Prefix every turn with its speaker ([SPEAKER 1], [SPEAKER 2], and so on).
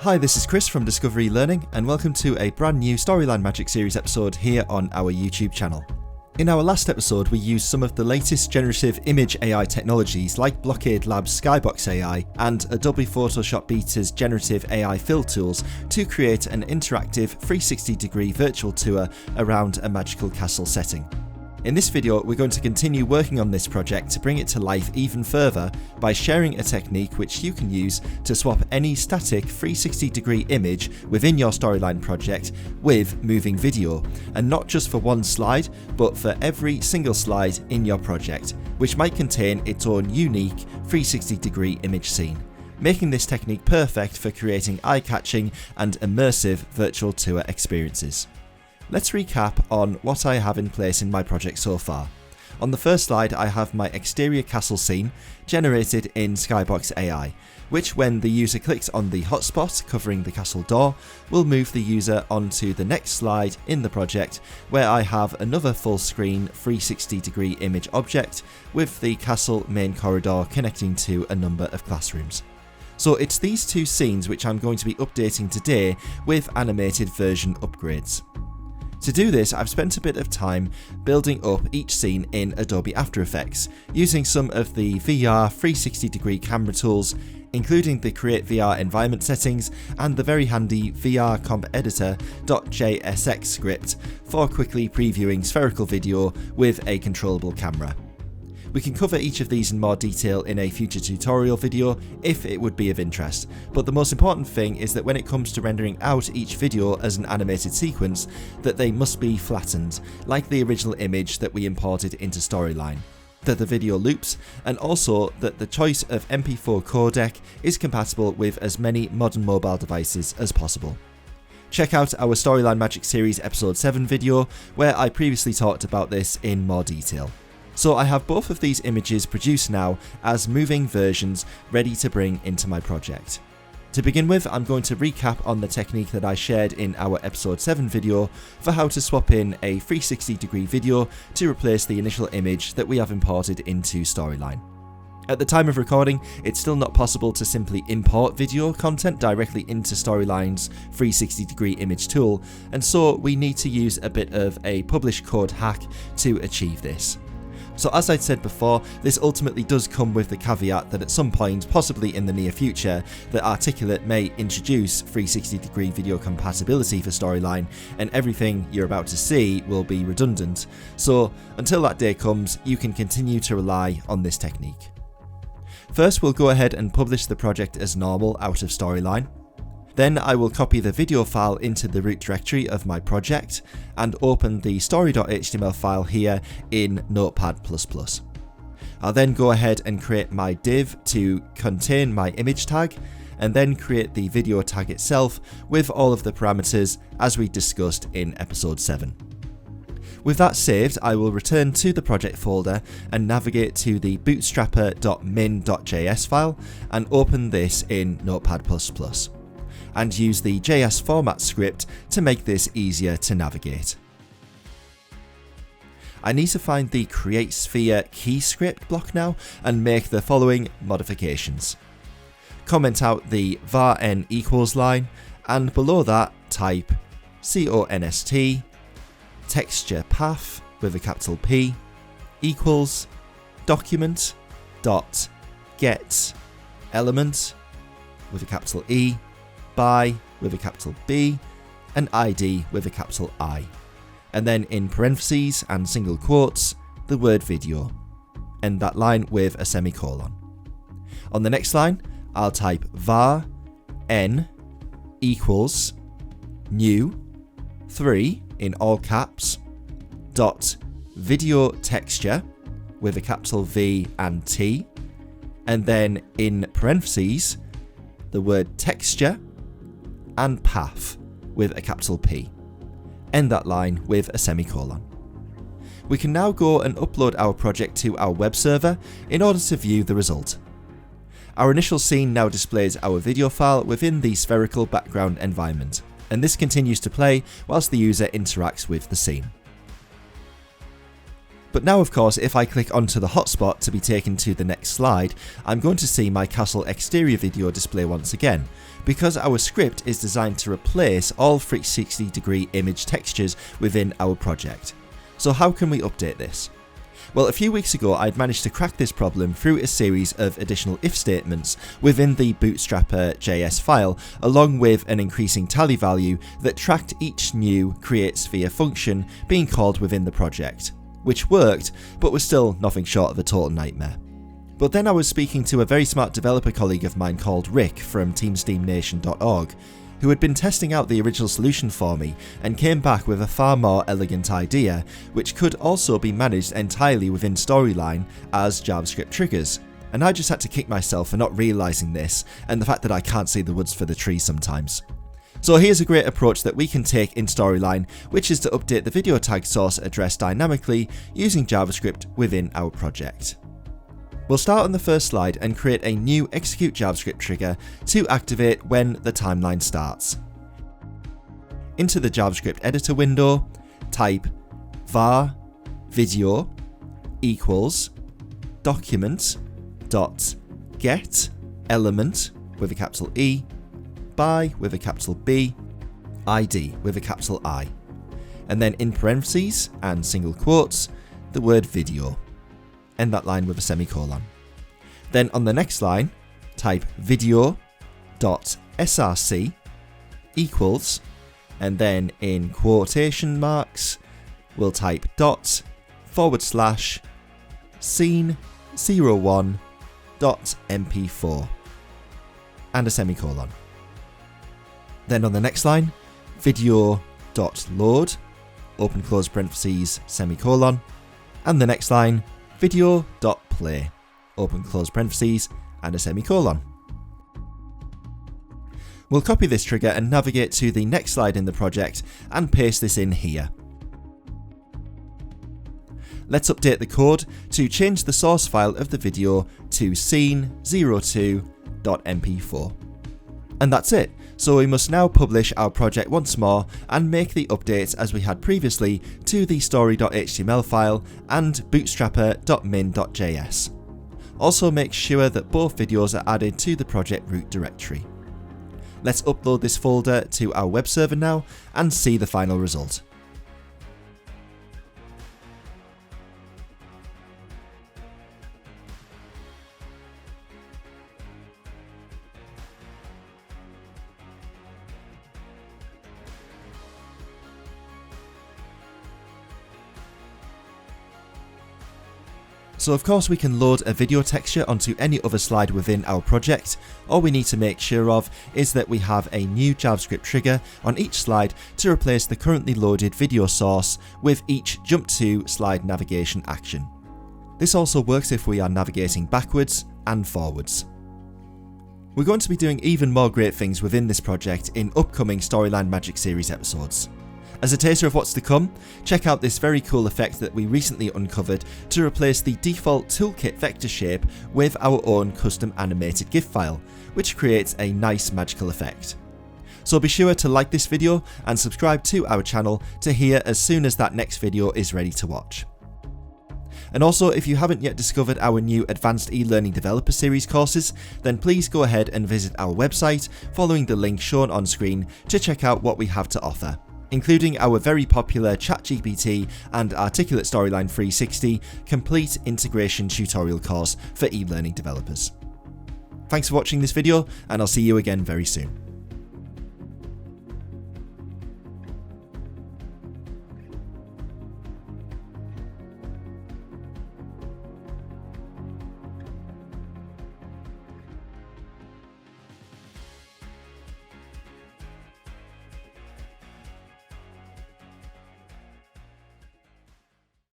[SPEAKER 1] Hi, this is Chris from Discover eLearning, and welcome to a brand new Storyline Magic Series episode here on our YouTube channel. In our last episode, we used some of the latest generative image AI technologies like Blockade Labs' Skybox AI and Adobe Photoshop Beta's generative AI fill tools to create an interactive 360-degree virtual tour around a magical castle setting. In this video, we're going to continue working on this project to bring it to life even further by sharing a technique which you can use to swap any static 360-degree image within your Storyline project with moving video, and not just for one slide, but for every single slide in your project, which might contain its own unique 360-degree image scene, making this technique perfect for creating eye-catching and immersive virtual tour experiences. Let's recap on what I have in place in my project so far. On the first slide, I have my exterior castle scene generated in Skybox AI, which when the user clicks on the hotspot covering the castle door, will move the user onto the next slide in the project, where I have another full screen 360-degree image object with the castle main corridor connecting to a number of classrooms. So it's these two scenes which I'm going to be updating today with animated version upgrades. To do this, I've spent a bit of time building up each scene in Adobe After Effects, using some of the VR 360-degree camera tools, including the Create VR environment settings and the very handy VR Comp Editor.jsx script for quickly previewing spherical video with a controllable camera. We can cover each of these in more detail in a future tutorial video if it would be of interest, but the most important thing is that when it comes to rendering out each video as an animated sequence, that they must be flattened, like the original image that we imported into Storyline, that the video loops, and also that the choice of MP4 codec is compatible with as many modern mobile devices as possible. Check out our Storyline Magic Series episode 7 video, where I previously talked about this in more detail. So I have both of these images produced now as moving versions ready to bring into my project. To begin with, I'm going to recap on the technique that I shared in our episode 7 video for how to swap in a 360-degree video to replace the initial image that we have imported into Storyline. At the time of recording, it's still not possible to simply import video content directly into Storyline's 360-degree image tool, and so we need to use a bit of a publish code hack to achieve this. So as I'd said before, this ultimately does come with the caveat that at some point, possibly in the near future, that Articulate may introduce 360-degree video compatibility for Storyline, and everything you're about to see will be redundant. So until that day comes, you can continue to rely on this technique. First, we'll go ahead and publish the project as normal out of Storyline. Then I will copy the video file into the root directory of my project and open the story.html file here in Notepad++. I'll then go ahead and create my div to contain my image tag, and then create the video tag itself with all of the parameters as we discussed in episode 7. With that saved, I will return to the project folder and navigate to the bootstrapper.min.js file and open this in Notepad++. And use the JS format script to make this easier to navigate. I need to find the create sphere key script block now and make the following modifications. Comment out the var n equals line, and below that type const texture path with a capital P equals document dot get element with a capital E by with a capital B and ID with a capital I, and then in parentheses and single quotes the word video, end that line with a semicolon. On the next line, I'll type var n equals new 3 in all caps dot video texture with a capital V and T, and then in parentheses the word texture and path with a capital P. End that line with a semicolon. We can now go and upload our project to our web server in order to view the result. Our initial scene now displays our video file within the spherical background environment, and this continues to play whilst the user interacts with the scene. But now of course, if I click onto the hotspot to be taken to the next slide, I'm going to see my castle exterior video display once again, because our script is designed to replace all 360-degree image textures within our project. So how can we update this? Well, a few weeks ago I'd managed to crack this problem through a series of additional if statements within the bootstrapper.js file, along with an increasing tally value that tracked each new createSphere function being called within the project, which worked, but was still nothing short of a total nightmare. But then I was speaking to a very smart developer colleague of mine called Rick from teamsteamnation.org, who had been testing out the original solution for me and came back with a far more elegant idea, which could also be managed entirely within Storyline as JavaScript triggers. And I just had to kick myself for not realising this, and the fact that I can't see the woods for the trees sometimes. So here's a great approach that we can take in Storyline, which is to update the video tag source address dynamically using JavaScript within our project. We'll start on the first slide and create a new execute JavaScript trigger to activate when the timeline starts. Into the JavaScript editor window, type var video equals document dot get element with a capital E by with a capital B ID with a capital I, and then in parentheses and single quotes the word video. End that line with a semicolon. Then on the next line, type video.src equals, and then in quotation marks, we'll type .scene01.mp4 and a semicolon. Then on the next line, video.load, open close parentheses, semicolon, and the next line, video.play, open close parentheses, and a semicolon. We'll copy this trigger and navigate to the next slide in the project and paste this in here. Let's update the code to change the source file of the video to scene02.mp4. And that's it. So we must now publish our project once more and make the updates as we had previously to the story.html file and bootstrapper.min.js. Also make sure that both videos are added to the project root directory. Let's upload this folder to our web server now and see the final result. So of course we can load a video texture onto any other slide within our project. All we need to make sure of is that we have a new JavaScript trigger on each slide to replace the currently loaded video source with each jump to slide navigation action. This also works if we are navigating backwards and forwards. We're going to be doing even more great things within this project in upcoming Storyline Magic Series episodes. As a taster of what's to come, check out this very cool effect that we recently uncovered to replace the default toolkit vector shape with our own custom animated GIF file, which creates a nice magical effect. So be sure to like this video and subscribe to our channel to hear as soon as that next video is ready to watch. And also, if you haven't yet discovered our new Advanced eLearning Developer Series courses, then please go ahead and visit our website following the link shown on screen to check out what we have to offer, including our very popular ChatGPT and Articulate Storyline 360 complete integration tutorial course for e-learning developers. Thanks for watching this video, and I'll see you again very soon.